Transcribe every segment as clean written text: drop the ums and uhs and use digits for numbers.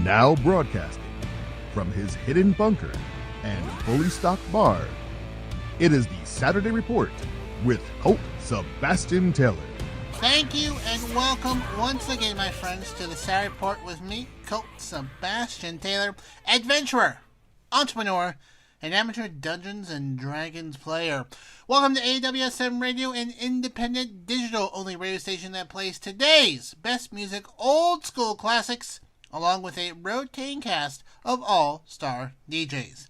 Now broadcasting from his hidden bunker and fully stocked bar, it is the Saturday Report with Colt Sebastian Taylor. Thank you and welcome once again, my friends, to the Saturday Report with me, Colt Sebastian Taylor, adventurer, entrepreneur, and amateur Dungeons and Dragons player. Welcome to AWSM Radio, an independent digital-only radio station that plays today's best music, old school classics, along with a rotating cast of all-star DJs.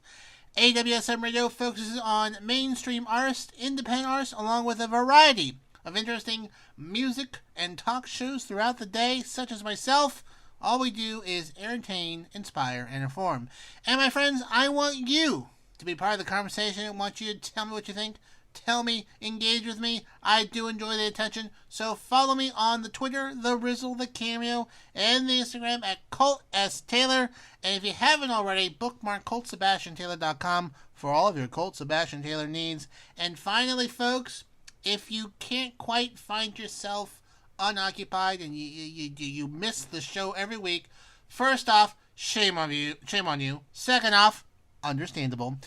AWSM Radio focuses on mainstream artists, independent artists, along with a variety of interesting music and talk shows throughout the day, such as myself. All we do is entertain, inspire, and inform. And my friends, I want you to be part of the conversation. I want you to tell me what you think. Tell me, engage with me. I do enjoy the attention. So follow me on the Twitter, the Rizzle, the Cameo, and the Instagram at Colt S. Taylor. And if you haven't already, bookmark ColtSebastianTaylor.com for all of your Colt Sebastian Taylor needs. And finally, folks, if you can't quite find yourself unoccupied and you miss the show every week, first off, shame on you. Second off, understandable.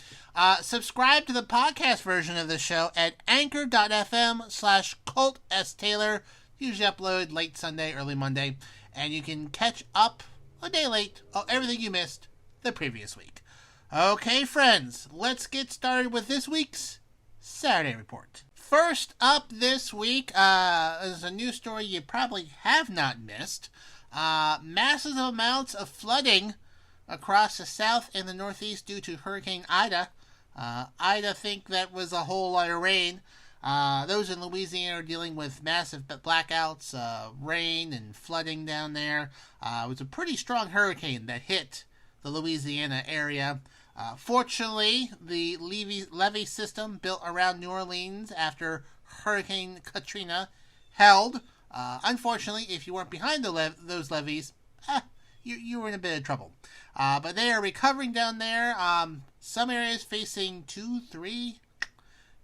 Subscribe to the podcast version of the show at anchor.fm/Colt S. Taylor. Usually upload late Sunday, early Monday. And you can catch up a day late on everything you missed the previous week. Okay, friends, let's get started with this week's Saturday Report. First up this week is a news story you probably have not missed. Massive amounts of flooding across the south and the northeast due to Hurricane Ida. Ida, think that was a whole lot of rain. Those in Louisiana are dealing with massive blackouts, rain and flooding down there. It was a pretty strong hurricane that hit the Louisiana area. Fortunately, the levee system built around New Orleans after Hurricane Katrina held. Unfortunately, if you weren't behind those levees, you were in a bit of trouble. But they are recovering down there. Some areas facing 2, 3,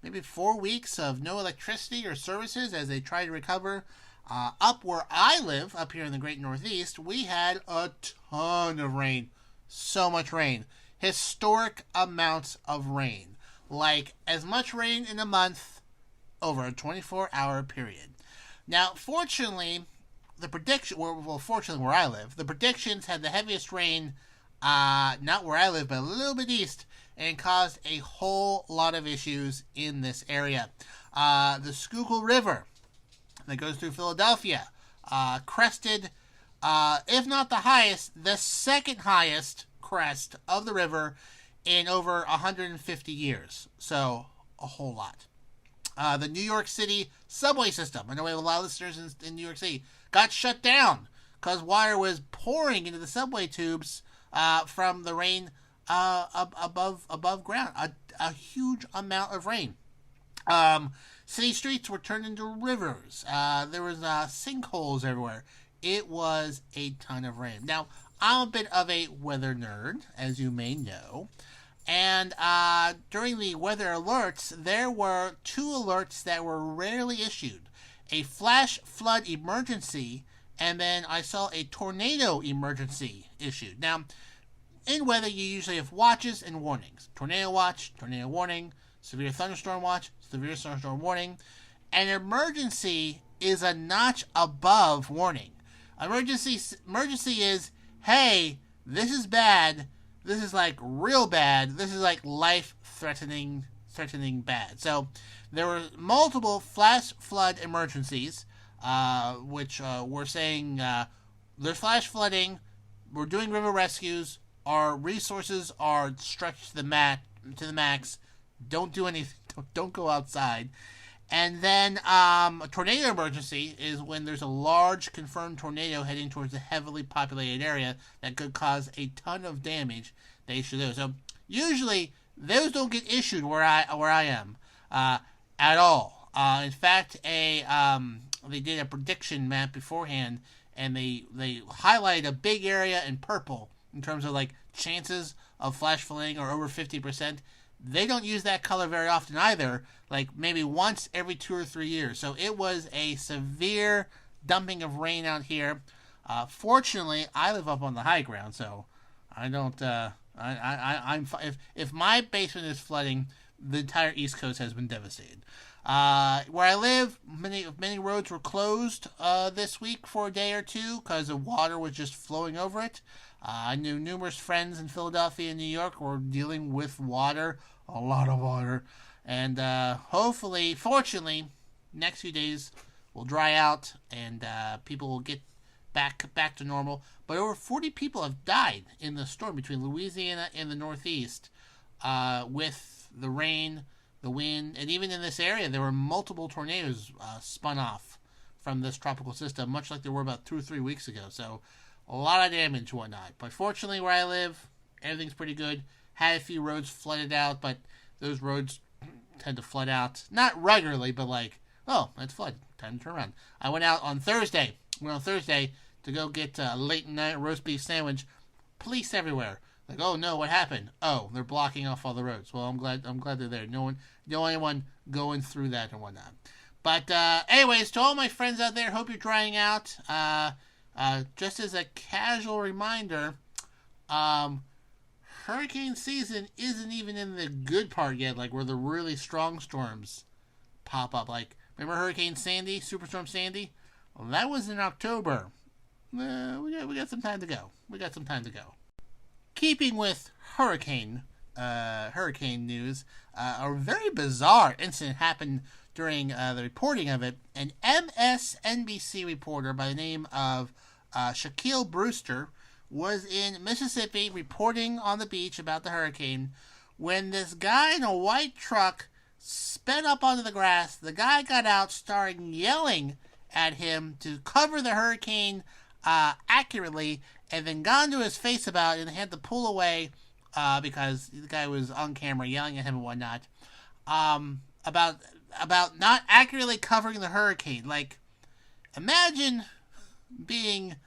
maybe 4 weeks of no electricity or services as they try to recover. Up where I live, up here in the great Northeast, we had a ton of rain. So much rain. Historic amounts of rain. Like as much rain in a month over a 24-hour period. Now, fortunately, fortunately where I live, the predictions had the heaviest rain, not where I live, but a little bit east, and caused a whole lot of issues in this area. The Schuylkill River that goes through Philadelphia crested, if not the highest, the second highest crest of the river in over 150 years. So, a whole lot. The New York City subway system, I know we have a lot of listeners in New York City, got shut down because water was pouring into the subway tubes from the rain above ground. A huge amount of rain. City streets were turned into rivers. There was sinkholes everywhere. It was a ton of rain. Now, I'm a bit of a weather nerd, as you may know. And during the weather alerts, there were 2 alerts that were rarely issued. A flash flood emergency, and then I saw a tornado emergency issued. Now, in weather, you usually have watches and warnings. Tornado watch, tornado warning, severe thunderstorm watch, severe thunderstorm warning. An emergency is a notch above warning. Emergency is, hey, this is bad. This is like real bad. This is like life-threatening bad. So there were multiple flash flood emergencies, which were saying there's flash flooding. We're doing river rescues. Our resources are stretched to the max. Don't do anything. Don't go outside. And then a tornado emergency is when there's a large confirmed tornado heading towards a heavily populated area that could cause a ton of damage. They issue those. So usually those don't get issued where I am at all. In fact, they did a prediction map beforehand, and they highlighted a big area in purple in terms of like chances of flash flooding are over 50%. They don't use that color very often either, like maybe once every 2 or 3 years. So it was a severe dumping of rain out here. Fortunately, I live up on the high ground, so I don't. I'm if my basement is flooding, the entire East Coast has been devastated. Where I live, many roads were closed this week for a day or two because the water was just flowing over it. I knew numerous friends in Philadelphia and New York were dealing with water, a lot of water, and hopefully, fortunately, next few days will dry out and people will get back to normal. But over 40 people have died in the storm between Louisiana and the Northeast with the rain, the wind, and even in this area there were multiple tornadoes spun off from this tropical system, much like there were about 2 or 3 weeks ago. So a lot of damage and whatnot. But fortunately, where I live, everything's pretty good. Had a few roads flooded out, but those roads tend to flood out. Not regularly, but like, oh, it's flood. Time to turn around. I went out on Thursday. To go get a late night roast beef sandwich. Police everywhere. Like, oh no, what happened? Oh, they're blocking off all the roads. Well, I'm glad they're there. No one going through that and whatnot. But anyways, to all my friends out there, hope you're drying out. Just as a casual reminder, hurricane season isn't even in the good part yet, like where the really strong storms pop up. Like, remember Hurricane Sandy, Superstorm Sandy? Well, that was in October. We got some time to go. Keeping with hurricane news, a very bizarre incident happened during the reporting of it. An MSNBC reporter by the name of Shaquille Brewster was in Mississippi reporting on the beach about the hurricane when this guy in a white truck sped up onto the grass. The guy got out, started yelling at him to cover the hurricane accurately, and then got into his face about it and had to pull away because the guy was on camera yelling at him and whatnot about not accurately covering the hurricane. Like, imagine being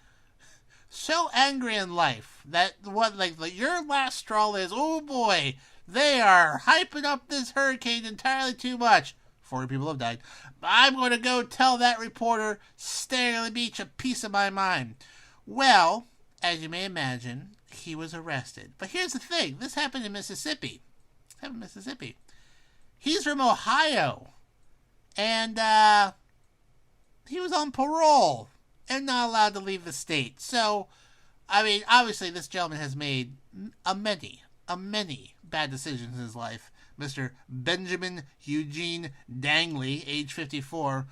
so angry in life that your last straw is, oh boy, they are hyping up this hurricane entirely too much. 40 people have died. I'm going to go tell that reporter staring on the beach a piece of my mind. Well, as you may imagine, he was arrested. But here's the thing. This happened in Mississippi. He's from Ohio. And he was on parole and not allowed to leave the state. So, I mean, obviously this gentleman has made a many bad decisions in his life. Mr. Benjamin Eugene Dangley, age 54,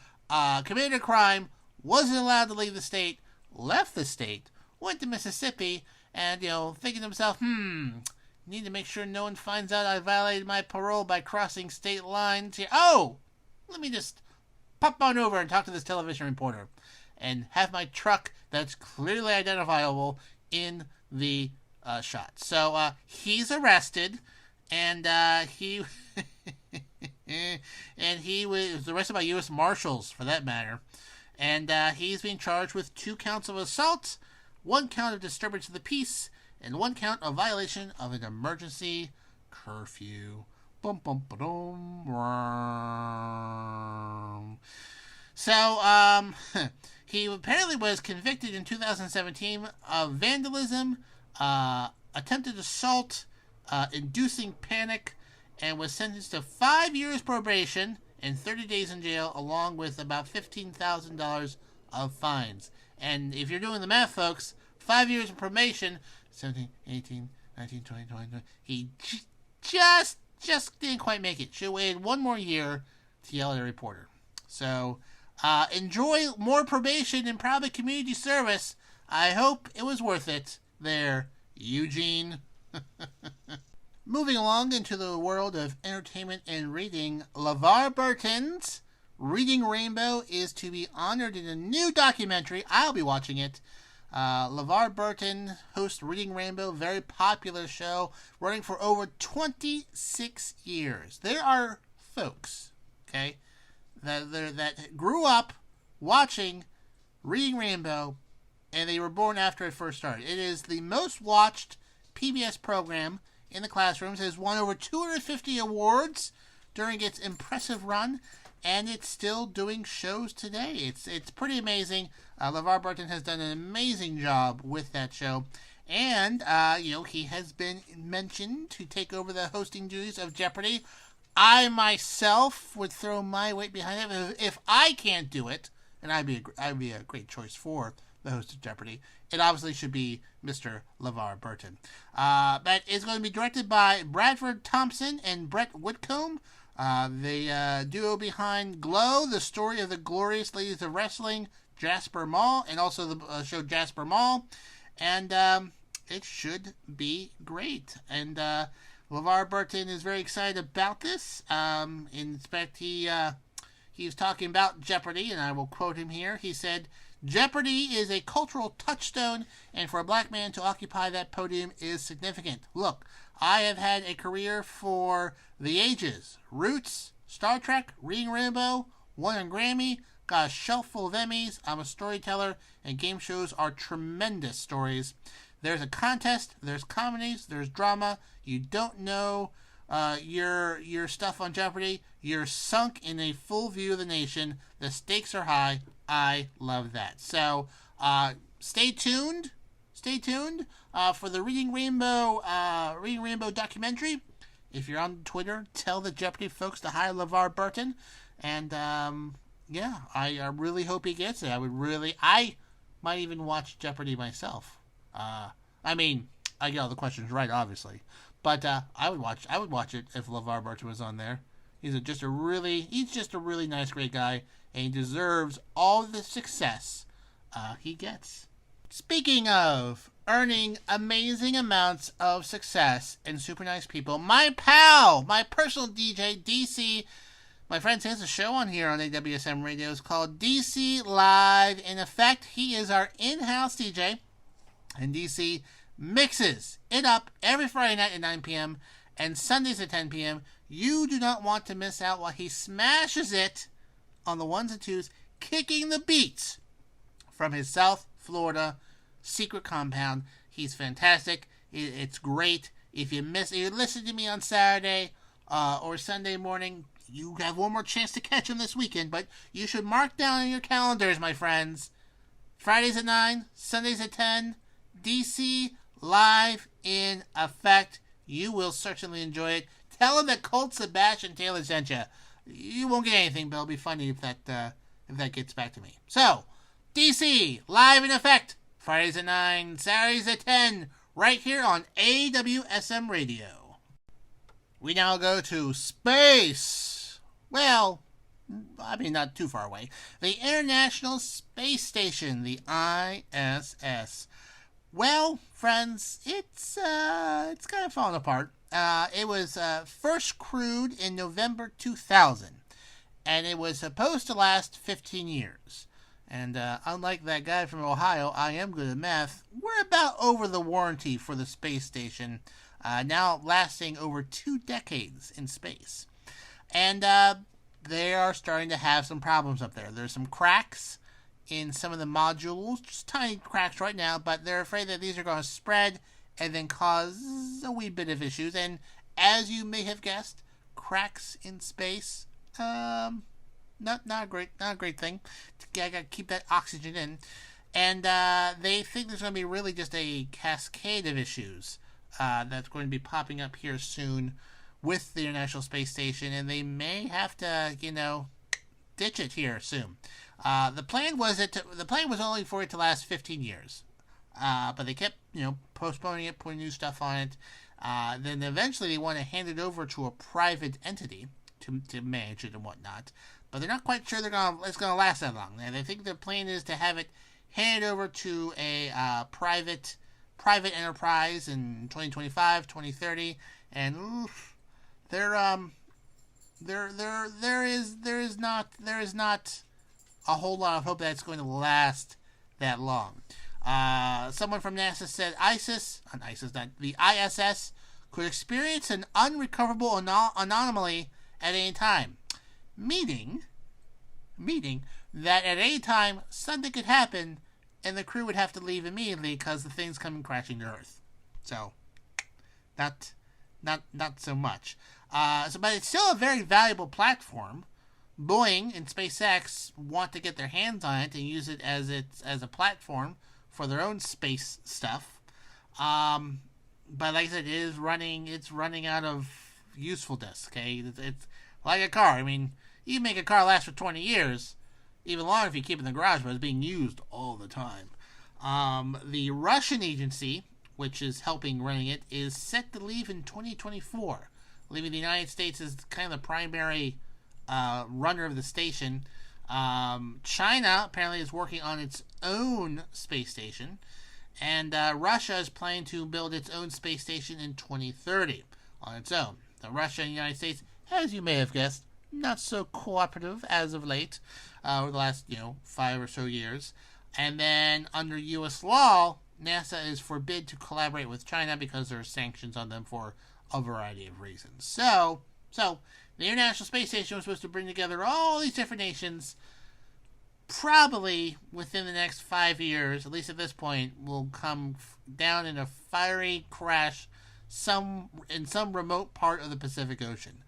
committed a crime, wasn't allowed to leave the state, left the state, went to Mississippi, and, thinking to himself, need to make sure no one finds out I violated my parole by crossing state lines here. Oh, let me just pop on over and talk to this television reporter and have my truck that's clearly identifiable in the shot. So he's arrested. And he was arrested by U.S. Marshals, for that matter. And he's being charged with 2 counts of assault, 1 count of disturbance of the peace, and 1 count of violation of an emergency curfew. Bum, bum, ba-dum. So, he apparently was convicted in 2017 of vandalism, attempted assault, inducing panic, and was sentenced to 5 years probation and 30 days in jail, along with about $15,000 of fines. And if you're doing the math, folks, 5 years of probation, 17, 18, 19, 20, 21, he just didn't quite make it. Should have waited 1 more year to yell at a reporter. So, enjoy more probation and probably community service. I hope it was worth it there, Eugene. Moving along into the world of entertainment and reading, LeVar Burton's Reading Rainbow is to be honored in a new documentary. I'll be watching it. LeVar Burton hosts Reading Rainbow, very popular show, running for over 26 years. There are folks, okay, that grew up watching Reading Rainbow, and they were born after it first started. It is the most watched PBS program in the classrooms. It has won over 250 awards during its impressive run, and it's still doing shows today. It's pretty amazing. LeVar Burton has done an amazing job with that show. And, he has been mentioned to take over the hosting duties of Jeopardy! I myself would throw my weight behind it. If I can't do it, and I'd be a great choice for the host of Jeopardy! It obviously should be Mr. LeVar Burton. But it's going to be directed by Bradford Thompson and Brett Whitcomb. The duo behind Glow, the story of the glorious ladies of wrestling, Jasper Mall, and also the show Jasper Mall. And it should be great. And LeVar Burton is very excited about this. In fact, he was talking about Jeopardy! And I will quote him here. He said, "Jeopardy! Is a cultural touchstone, and for a black man to occupy that podium is significant. Look, I have had a career for the ages. Roots, Star Trek, Reading Rainbow, won a Grammy, got a shelf full of Emmys. I'm a storyteller, and game shows are tremendous stories. There's a contest, there's comedies, there's drama. You don't know your stuff on Jeopardy! You're sunk in a full view of the nation. The stakes are high. I love that." So stay tuned. Stay tuned for the Reading Rainbow documentary. If you're on Twitter, tell the Jeopardy! Folks to hire LeVar Burton. And I really hope he gets it. I might even watch Jeopardy! Myself. I get all the questions right, obviously, but I would watch it if LeVar Burton was on there. He's just a really nice, great guy, and he deserves all the success he gets. Speaking of earning amazing amounts of success and super nice people, my pal, my personal DJ, DC, my friend has a show on here on AWSM Radio. It's called DC Live in Effect. He is our in-house DJ, and DC mixes it up every Friday night at 9 p.m. and Sundays at 10 p.m. You do not want to miss out while he smashes it on the ones and twos, kicking the beats from his South Florida secret compound. He's fantastic. It's great. If you listen to me on Saturday or Sunday morning, you have one more chance to catch him this weekend, but you should mark down on your calendars, my friends. Fridays at 9, Sundays at 10, DC Live in Effect. You will certainly enjoy it. Tell him that Colt Sebastian Taylor sent you. You won't get anything, but it'll be funny if that gets back to me. So, DC Live in Effect. Fridays at 9, Saturdays at 10, right here on AWSM Radio. We now go to space. Well, not too far away. The International Space Station, the ISS. Well, friends, it's kind of falling apart. It was first crewed in November 2000, and it was supposed to last 15 years. And unlike that guy from Ohio, I am good at math. We're about over the warranty for the space station, now lasting over 2 decades in space. And they are starting to have some problems up there. There's some cracks in some of the modules, just tiny cracks right now, but they're afraid that these are going to spread and then cause a wee bit of issues. And as you may have guessed, cracks in space, not a great thing. I gotta keep that oxygen in. And they think there's going to be really just a cascade of issues that's going to be popping up here soon with the International Space Station, and they may have to, ditch it here soon. The plan was only for it to last 15 years, but they kept, postponing it, putting new stuff on it. Then eventually they want to hand it over to a private entity to manage it and whatnot, but they're not quite sure it's going to last that long. And they think their plan is to have it handed over to a private enterprise in 2025, 2030, and there is not a whole lot of hope that it's going to last that long. Someone from NASA said the ISS could experience an unrecoverable anomaly at any time, meaning that at any time something could happen and the crew would have to leave immediately because the thing's coming crashing to Earth. So, not so much. But it's still a very valuable platform Boeing and SpaceX want to get their hands on it and use it as a platform for their own space stuff. But like I said, it's running out of usefulness. Okay, it's like a car. I mean, you can make a car last for 20 years, even longer if you keep it in the garage, but it's being used all the time. The Russian agency, which is helping running it, is set to leave in 2024, leaving the United States as kind of the primary runner of the station. China apparently is working on its own space station, and Russia is planning to build its own space station in 2030 on its own. The Russia and the United States, as you may have guessed, not so cooperative as of late, over the last 5 or so years. And then under U.S. law, NASA is forbid to collaborate with China because there are sanctions on them for a variety of reasons. So the International Space Station was supposed to bring together all these different nations. Probably within the next 5 years, at least at this point, will come down in a fiery crash in some remote part of the Pacific Ocean.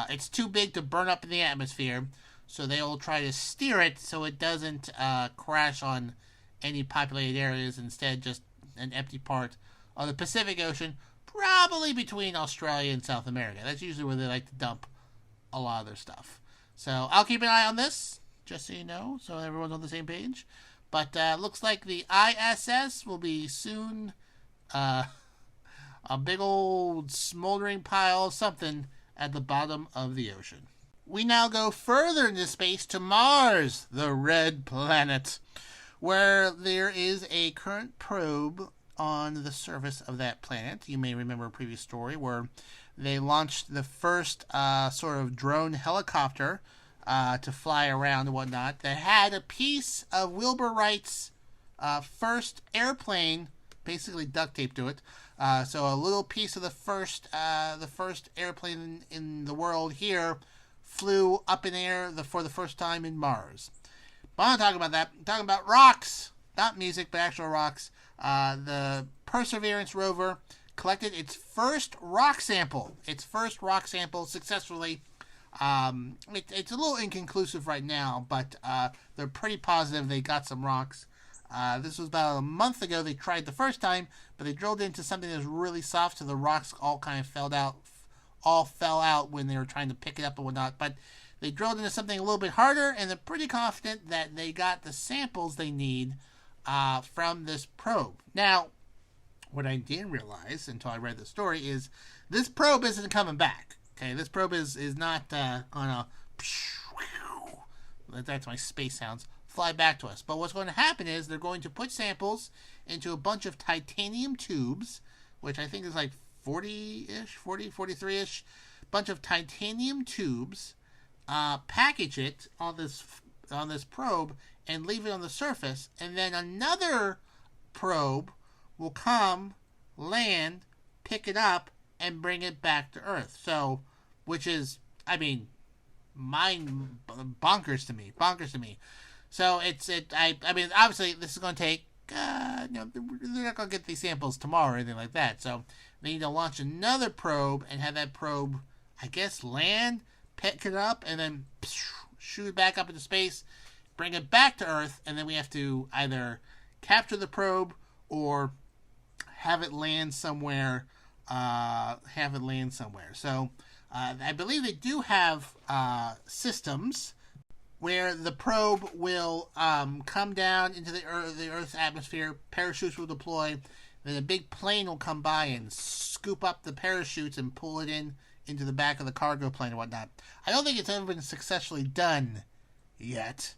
It's too big to burn up in the atmosphere, so they will try to steer it so it doesn't crash on any populated areas, instead just an empty part of the Pacific Ocean, probably between Australia and South America. That's usually where they like to dump a lot of their stuff. So I'll keep an eye on this, just so you know, so everyone's on the same page. But looks like the ISS will be soon a big old smoldering pile of something at the bottom of the ocean. We now go further into space to Mars, the red planet, where there is a current probe on the surface of that planet. You may remember a previous story where they launched the first sort of drone helicopter to fly around and whatnot that had a piece of Wilbur Wright's first airplane basically duct taped to it. So a little piece of the first airplane in the world here flew up in air for the first time in Mars. But I'm not talking about that. I'm talking about rocks. Not music, but actual rocks. The Perseverance rover collected its first rock sample successfully. It's a little inconclusive right now, but they're pretty positive they got some rocks. This was about a month ago. They tried the first time, but they drilled into something that was really soft, so the rocks all kind of fell out when they were trying to pick it up and whatnot. But they drilled into something a little bit harder, and they're pretty confident that they got the samples they need from this probe. Now, what I didn't realize until I read the story is this probe isn't coming back. Okay, this probe is not gonna, that's my space sounds, fly back to us. But what's going to happen is they're going to put samples into a bunch of titanium tubes, which I think is like 43-ish, bunch of titanium tubes, package it on this probe and leave it on the surface, and then another probe will come, land, pick it up, and bring it back to Earth. So, which is, I mean, bonkers to me. So I mean, obviously this is going to take, they're not going to get these samples tomorrow or anything like that. So they need to launch another probe and have that probe, I guess, land, pick it up, and then shoot it back up into space, bring it back to Earth, and then we have to either capture the probe or have it land somewhere. So I believe they do have systems where the probe will come down into the Earth's atmosphere, parachutes will deploy, then a big plane will come by and scoop up the parachutes and pull it into the back of the cargo plane and whatnot. I don't think it's ever been successfully done yet,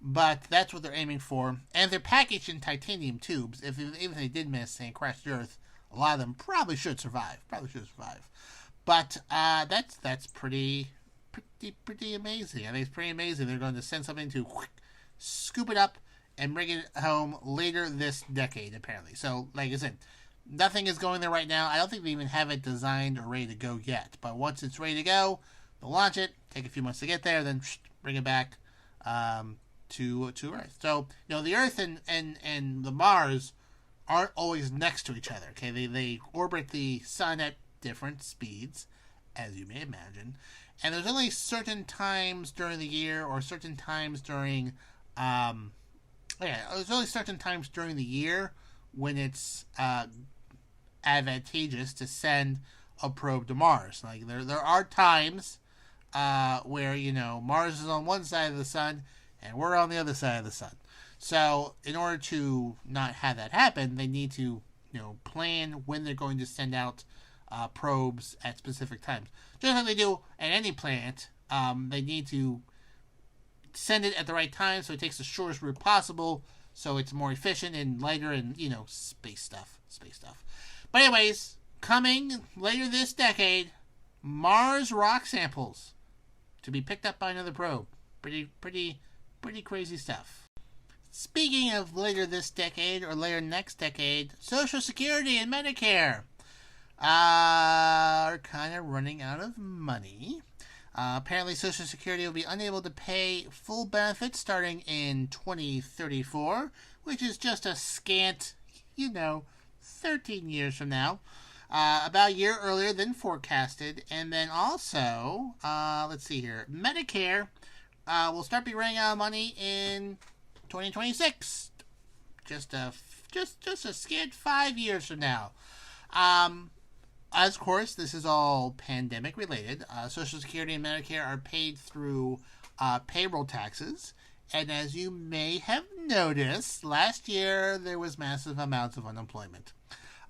but that's what they're aiming for. And they're packaged in titanium tubes. Even if they did miss and crash the Earth, a lot of them probably should survive. But that's pretty amazing. I think it's pretty amazing. They're going to send something to scoop it up and bring it home later this decade, apparently. So, like I said, nothing is going there right now. I don't think they even have it designed or ready to go yet. But once it's ready to go, they'll launch it, take a few months to get there, then bring it back to Earth. So, the Earth and the Mars aren't always next to each other. Okay, they orbit the sun at different speeds, as you may imagine, And there's only certain times during the year or certain times during, there's only certain times during the year when it's advantageous to send a probe to Mars. Like there are times where, Mars is on one side of the sun and we're on the other side of the sun. So in order to not have that happen, they need to, plan when they're going to send out probes at specific times. Just like they do at any planet, they need to send it at the right time so it takes the shortest route possible, so it's more efficient and lighter and, space stuff. But anyways, coming later this decade, Mars rock samples to be picked up by another probe. Pretty crazy stuff. Speaking of later this decade or later next decade, Social Security and Medicare are kind of running out of money. Apparently, Social Security will be unable to pay full benefits starting in 2034, which is just a scant, 13 years from now. About a year earlier than forecasted. And then also, let's see here, Medicare will start be running out of money in 2026. Just a scant 5 years from now. As of course, this is all pandemic related. Social Security and Medicare are paid through payroll taxes. And as you may have noticed, last year there was massive amounts of unemployment.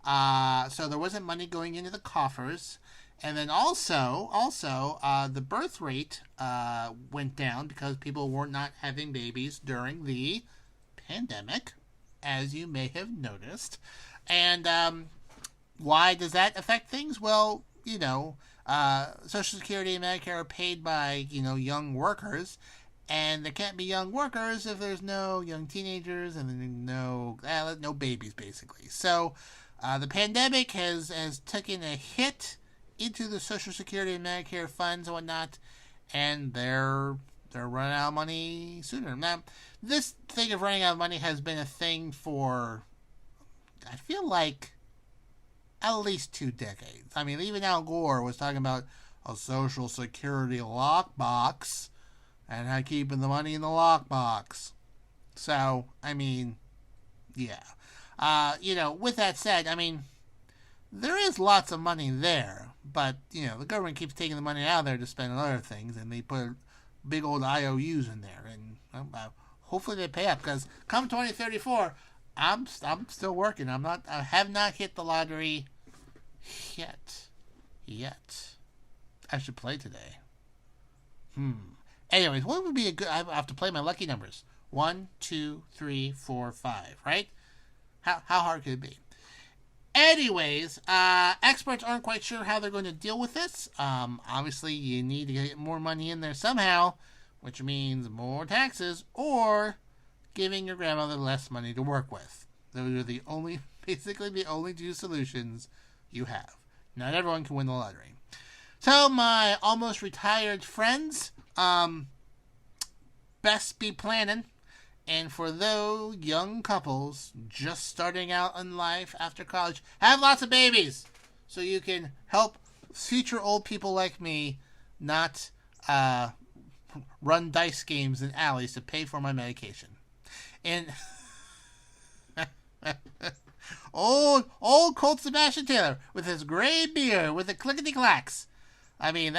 So there wasn't money going into the coffers. And then also, the birth rate went down because people were not having babies during the pandemic, as you may have noticed. And why does that affect things? Well, Social Security and Medicare are paid by, young workers. And there can't be young workers if there's no young teenagers and then no babies, basically. So the pandemic has taken a hit into the Social Security and Medicare funds and whatnot, and they're running out of money sooner. Now, this thing of running out of money has been a thing for, I feel like, at least 2 decades. I mean, even Al Gore was talking about a Social Security lockbox and how keeping the money in the lockbox. So, I mean, yeah. With that said, I mean, there is lots of money there, but, the government keeps taking the money out of there to spend on other things, and they put big old IOUs in there, and hopefully they pay up, because come 2034, I'm still working. I have not hit the lottery yet. I should play today. Anyways, what would be a good... I have to play my lucky numbers. 1, 2, 3, 4, 5, right? How hard could it be? Anyways, experts aren't quite sure how they're going to deal with this. Obviously, you need to get more money in there somehow, which means more taxes, or giving your grandmother less money to work with. Those are basically the only 2 solutions you have. Not everyone can win the lottery. So, my almost retired friends, best be planning. And for those young couples just starting out in life after college, have lots of babies so you can help future old people like me not run dice games in alleys to pay for my medication. And old Colt Sebastian Taylor with his gray beard with the clickety-clacks. I mean,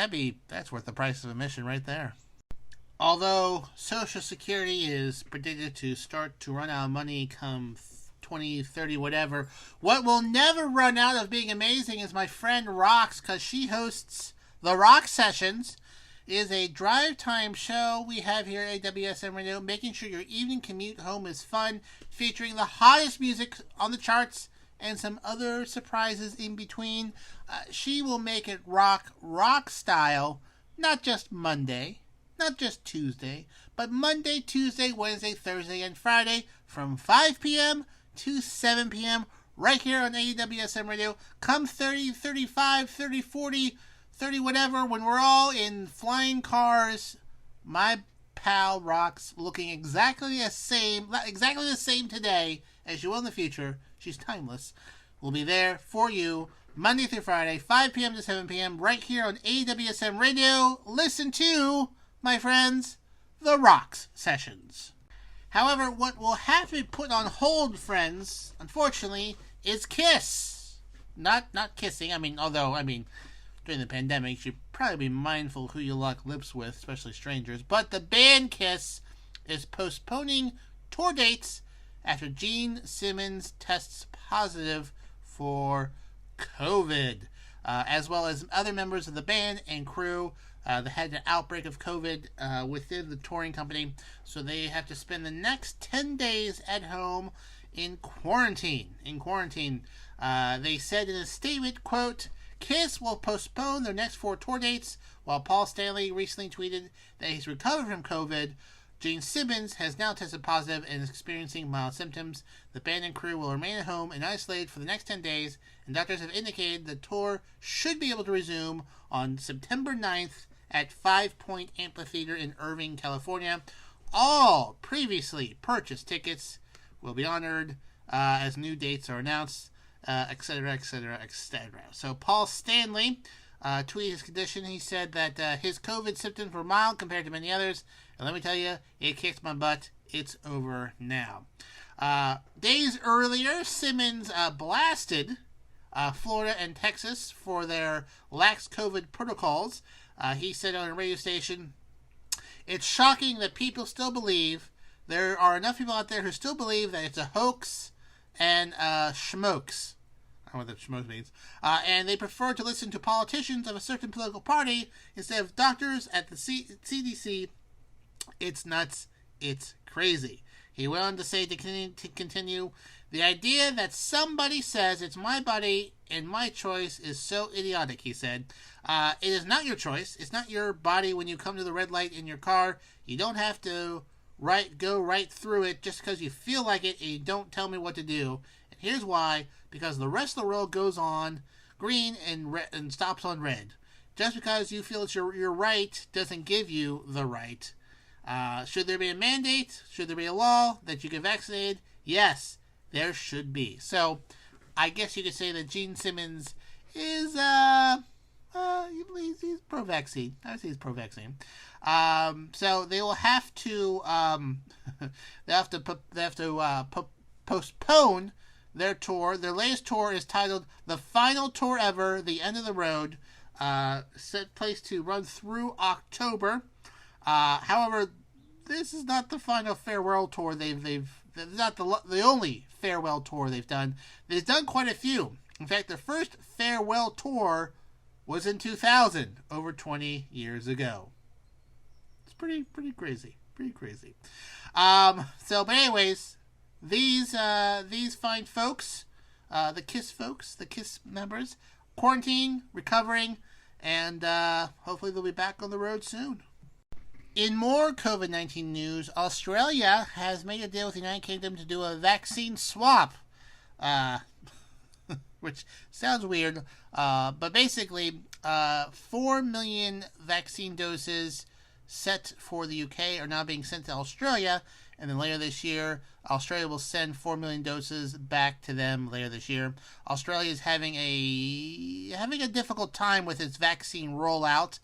that's worth the price of admission right there. Although Social Security is predicted to start to run out of money come 2030, whatever, what will never run out of being amazing is my friend Rox, because she hosts the Rock Sessions, is a drive time show we have here at AWSM Radio, making sure your evening commute home is fun, featuring the hottest music on the charts and some other surprises in between. She will make it rock style, not just Monday, not just Tuesday, but Monday, Tuesday, Wednesday, Thursday, and Friday from 5 p.m. to 7 p.m. right here on AWSM Radio. Come 30, 35, 30, 40, 30, whatever, when we're all in flying cars, my pal Rox, looking exactly the same today as she will in the future. She's timeless. will be there for you Monday through Friday, 5 p.m. to 7 p.m. right here on AWSM Radio. Listen to, my friends, the Rocks Sessions. However, what will have to be put on hold, friends, unfortunately, is Kiss. Not kissing. Although during the pandemic, you should probably be mindful who you lock lips with, especially strangers. But the band Kiss is postponing tour dates after Gene Simmons tests positive for COVID, as well as other members of the band and crew. They had an outbreak of COVID within the touring company, so they have to spend the next 10 days at home in quarantine. They said in a statement, quote, Kiss will postpone their next 4 tour dates, while Paul Stanley recently tweeted that he's recovered from COVID. Gene Simmons has now tested positive and is experiencing mild symptoms. The band and crew will remain at home and isolated for the next 10 days, and doctors have indicated the tour should be able to resume on September 9th at 5 Point Amphitheater in Irvine, California. All previously purchased tickets will be honored as new dates are announced, etc., etc., etc. So Paul Stanley tweeted his condition. He said that his COVID symptoms were mild compared to many others. And let me tell you, it kicked my butt. It's over now. Days earlier, Simmons blasted Florida and Texas for their lax COVID protocols. He said on a radio station, it's shocking that people still believe, there are enough people out there who still believe that it's a hoax and schmokes. I don't know what that schmokes means. And they prefer to listen to politicians of a certain political party instead of doctors at the CDC. It's nuts. It's crazy. He went on to say to continue, the idea that somebody says it's my body and my choice is so idiotic, he said. It is not your choice. It's not your body when you come to the red light in your car. You don't have to go right through it just because you feel like it and you don't tell me what to do. And here's why. Because the rest of the road goes on green and stops on red. Just because you feel it's your right doesn't give you the right. Should there be a mandate? Should there be a law that you get vaccinated? Yes, there should be. So, I guess you could say that Gene Simmons is, he's pro-vaccine. I would say he's pro-vaccine. So they will have to, postpone their tour. Their latest tour is titled The Final Tour Ever, The End of the Road, set place to run through October. However, this is not the final farewell tour they've not the only farewell tour they've done. They've done quite a few. In fact, their first farewell tour was in 2000, over 20 years ago. It's pretty crazy. Pretty crazy. But anyways, these fine folks, the KISS members, quarantine, recovering, and hopefully they'll be back on the road soon. In more COVID-19 news, Australia has made a deal with the United Kingdom to do a vaccine swap, which sounds weird, but basically 4 million vaccine doses set for the UK are now being sent to Australia, and then later this year, Australia will send 4 million doses back to them later this year. Australia is having a difficult time with its vaccine rollout.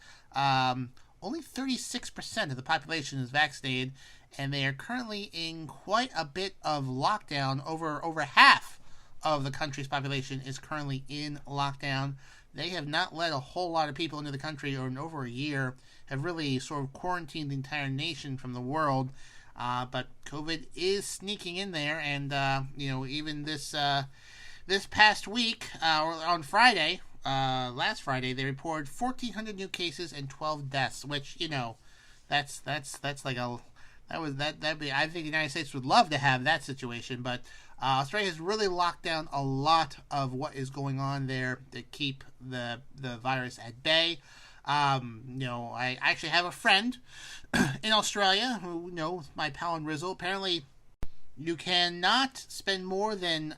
Only 36% of the population is vaccinated, and they are currently in quite a bit of lockdown. Over half of the country's population is currently in lockdown. They have not let a whole lot of people into the country, or in over a year, have really sort of quarantined the entire nation from the world. But COVID is sneaking in there, and even this past week, on Friday. Last Friday, they reported 1,400 new cases and 12 deaths, which, that's like that'd be, I think the United States would love to have that situation, but Australia has really locked down a lot of what is going on there to keep the virus at bay. I actually have a friend in Australia who, my pal in Rizzle. Apparently, you cannot spend more than,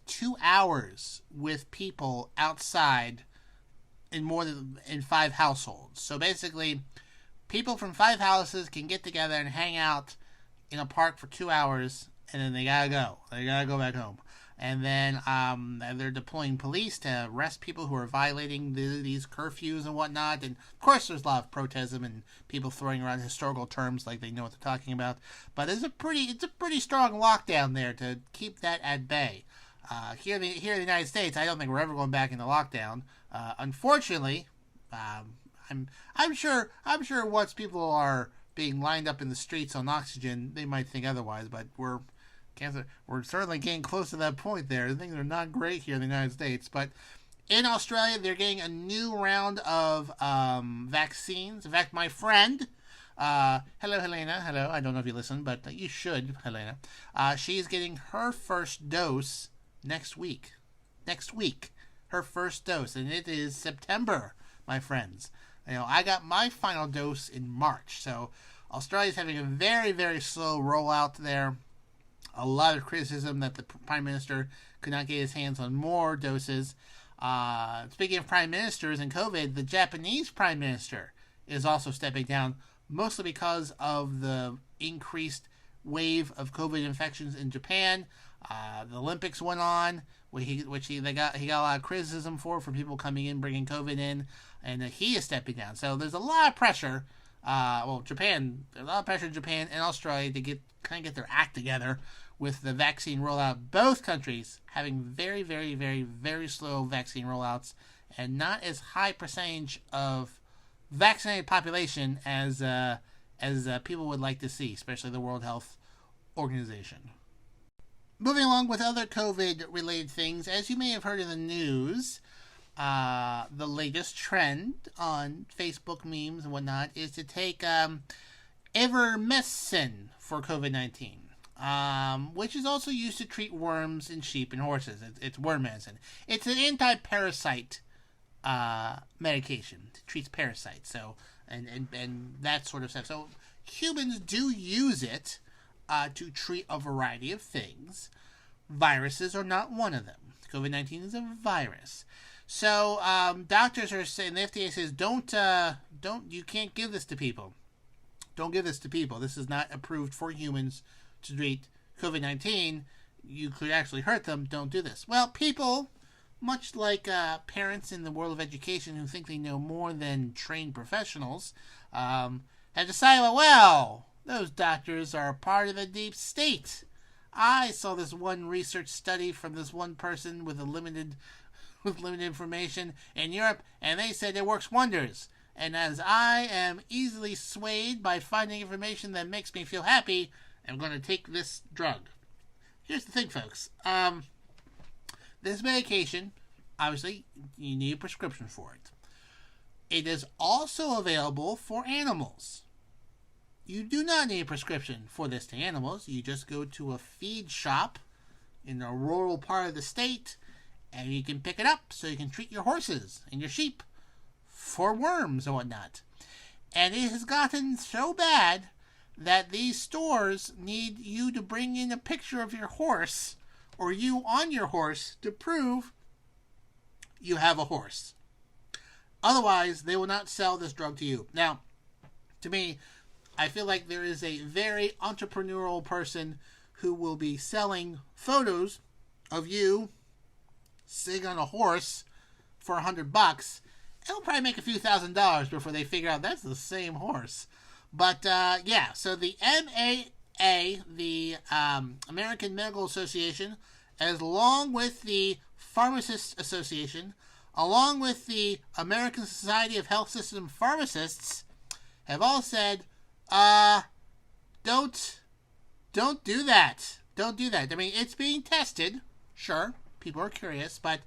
2 hours with people outside in 5 households. So basically, people from 5 houses can get together and hang out in a park for 2 hours, and then they gotta go. They gotta go back home. And then they're deploying police to arrest people who are violating these curfews and whatnot. And of course, there's a lot of protesting and people throwing around historical terms like they know what they're talking about. But it's a pretty strong lockdown there to keep that at bay. Here in the United States, I don't think we're ever going back into lockdown. Unfortunately, I'm sure once people are being lined up in the streets on oxygen, they might think otherwise. But we're certainly getting close to that point there. Things are not great here in the United States. But in Australia, they're getting a new round of vaccines. In fact, my friend, hello, Helena. Hello. I don't know if you listen, but you should, Helena. She is getting her first dose next week. Her first dose. And it is September, my friends. I got my final dose in March. So Australia's having a very, very slow rollout there. A lot of criticism that the Prime Minister could not get his hands on more doses. Speaking of Prime Ministers and COVID, the Japanese Prime Minister is also stepping down, mostly because of the increased wave of COVID infections in Japan. The Olympics went on, he got a lot of criticism from people coming in, bringing COVID in, and he is stepping down. So there's a lot of pressure. There's a lot of pressure in Japan and Australia to get their act together with the vaccine rollout. Both countries having very, very, very, very slow vaccine rollouts and not as high percentage of vaccinated population as people would like to see, especially the World Health Organization. Moving along with other COVID-related things, as you may have heard in the news, the latest trend on Facebook memes and whatnot is to take ivermectin for COVID-19. Which is also used to treat worms in sheep and horses. It's worm medicine. It's an anti-parasite medication. It treats parasites. So and that sort of stuff. So humans do use it to treat a variety of things. Viruses are not one of them. COVID-19 is a virus. So doctors are saying, the FDA says, you can't give this to people. Don't give this to people. This is not approved for humans to treat COVID-19. You could actually hurt them. Don't do this. Well, people, much like parents in the world of education who think they know more than trained professionals, have decided, well, those doctors are a part of the deep state. I saw this one research study from this one person with limited information in Europe, and they said it works wonders. And as I am easily swayed by finding information that makes me feel happy, I'm going to take this drug. Here's the thing, folks. This medication, obviously, you need a prescription for it. It is also available for animals. You do not need a prescription for this to animals. You just go to a feed shop in a rural part of the state, and you can pick it up so you can treat your horses and your sheep for worms and whatnot. And it has gotten so bad that these stores need you to bring in a picture of your horse or you on your horse to prove you have a horse. Otherwise, they will not sell this drug to you. Now, to me, I feel like there is a very entrepreneurial person who will be selling photos of you sitting on a horse for $100. It'll probably make a few $1,000s before they figure out that's the same horse. But, so the MAA, the American Medical Association, along with the Pharmacists Association, along with the American Society of Health System Pharmacists, have all said, don't do that. Don't do that. I mean, it's being tested. Sure, people are curious, but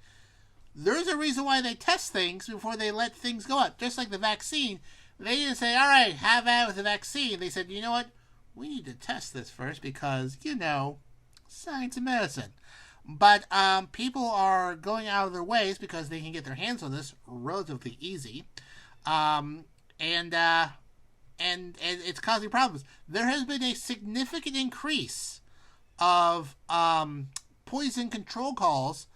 there's a reason why they test things before they let things go up. Just like the vaccine. They didn't say, all right, have at it with the vaccine. They said, you know what? We need to test this first because, science and medicine. But people are going out of their ways because they can get their hands on this relatively easy. And it's causing problems. There has been a significant increase of poison control calls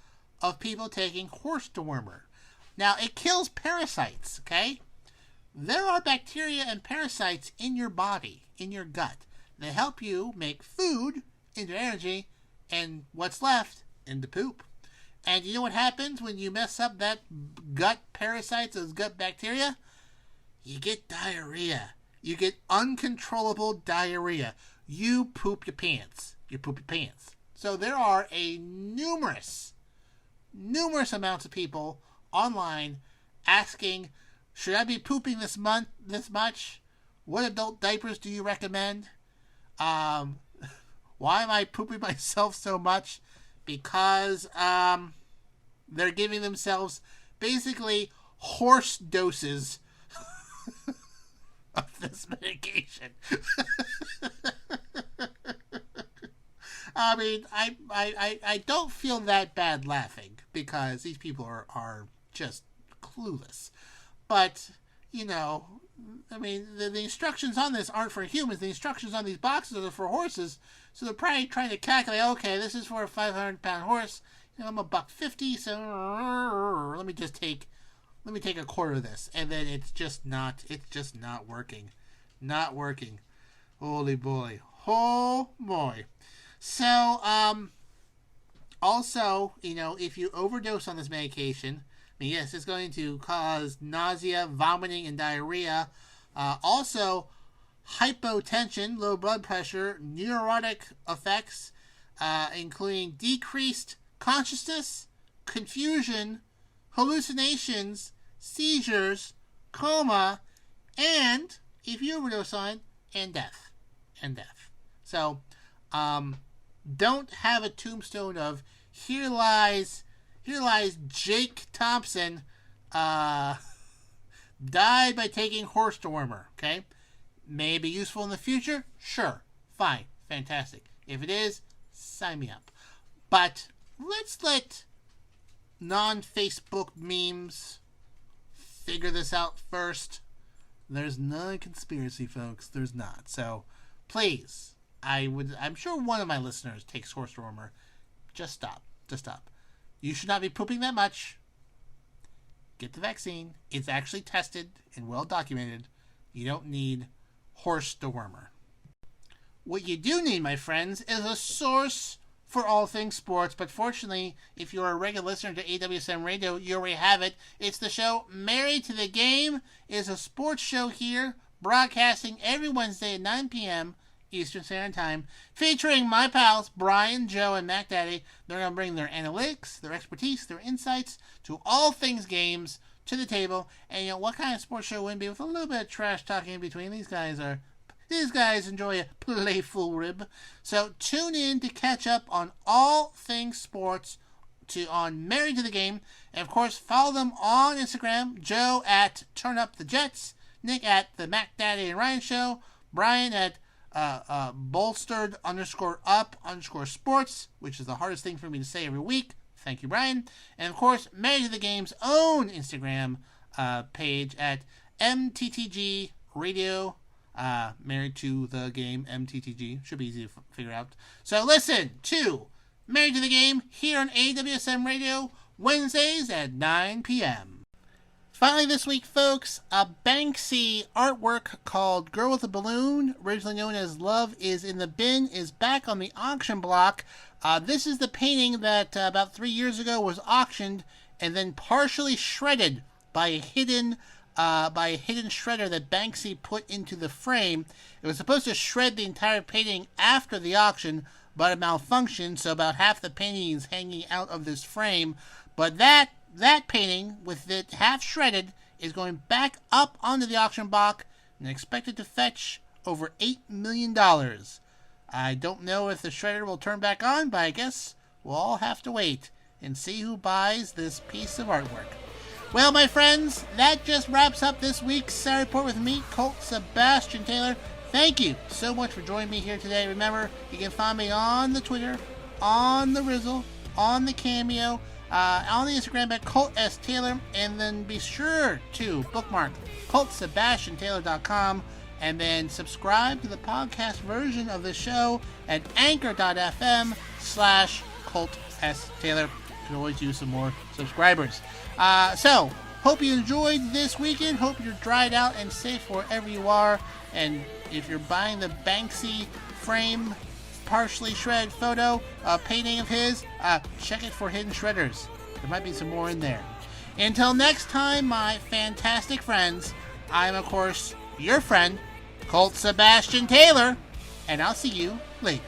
of people taking horse dewormer. Now, it kills parasites, okay? There are bacteria and parasites in your body, in your gut. They help you make food into energy, and what's left into poop. And you know what happens when you mess up that gut parasites, those gut bacteria? You get diarrhea. You get uncontrollable diarrhea. You poop your pants. You poop your pants. So there are a numerous amounts of people online asking, should I be pooping this much? What adult diapers do you recommend? Why am I pooping myself so much? Because they're giving themselves basically horse doses of this medication. I mean, I don't feel that bad laughing because these people are just clueless. But, you know, I mean, the instructions on this aren't for humans. The instructions on these boxes are for horses. So they're probably trying to calculate, okay, this is for a 500-pound horse. You know, I'm $150, so let me take a quarter of this. And then it's just not working. Not working. Holy boy. Oh boy. So, also, you know, if you overdose on this medication, I mean, yes, it's going to cause nausea, vomiting, and diarrhea. Also, hypotension, low blood pressure, neurotic effects, including decreased consciousness, confusion, hallucinations, seizures, coma, and, if you overdose on, and death. So, don't have a tombstone of here lies Jake Thompson, died by taking horse dewormer. Okay, may it be useful in the future. Sure, fine, fantastic. If it is, sign me up. But let's let non-Facebook memes figure this out first. There's no conspiracy, folks. There's not. So, please. I'm sure one of my listeners takes horse dewormer. Just stop. You should not be pooping that much. Get the vaccine. It's actually tested and well documented. You don't need horse dewormer. What you do need, my friends, is a source for all things sports. But fortunately, if you're a regular listener to AWSM Radio, you already have it. It's the show Married to the Game. It's a sports show here, broadcasting every Wednesday at 9 p.m. Eastern Standard Time, featuring my pals Brian, Joe, and Mac Daddy. They're going to bring their analytics, their expertise, their insights to all things games to the table. And you know, what kind of sports show wouldn't be with a little bit of trash talking in between? These guys enjoy a playful rib. So tune in to catch up on all things sports on Married to the Game. And of course, follow them on Instagram. Joe at Turn Up the Jets, Nick at the Mac Daddy and Ryan Show, Brian at bolstered _up _sports, which is the hardest thing for me to say every week. Thank you, Brian. And of course, Married to the Game's own Instagram page at MTTG Radio. Married to the Game, MTTG. Should be easy to figure out. So listen to Married to the Game here on AWSM Radio, Wednesdays at 9 p.m. Finally this week, folks, a Banksy artwork called Girl with a Balloon, originally known as Love is in the Bin, is back on the auction block. This is the painting that about 3 years ago was auctioned and then partially shredded by a hidden shredder that Banksy put into the frame. It was supposed to shred the entire painting after the auction, but it malfunctioned, so about half the painting is hanging out of this frame. But that painting, with it half shredded, is going back up onto the auction block and expected to fetch over $8 million. I don't know if the shredder will turn back on, but I guess we'll all have to wait and see who buys this piece of artwork. Well, my friends, that just wraps up this week's Saturday Report with me, Colt Sebastian Taylor. Thank you so much for joining me here today. Remember, you can find me on the Twitter, on the Rizzle, on the Cameo, on the Instagram at Colt S. Taylor, and then be sure to bookmark ColtSebastianTaylor.com, and then subscribe to the podcast version of the show at Anchor.fm/Colt S. Taylor. You can always use some more subscribers. So, hope you enjoyed this weekend. Hope you're dried out and safe wherever you are. And if you're buying the Banksy frame partially shredded photo, painting of his, check it for hidden shredders. There might be some more in there. Until next time, my fantastic friends, I'm, of course, your friend, Colt Sebastian Taylor, and I'll see you later.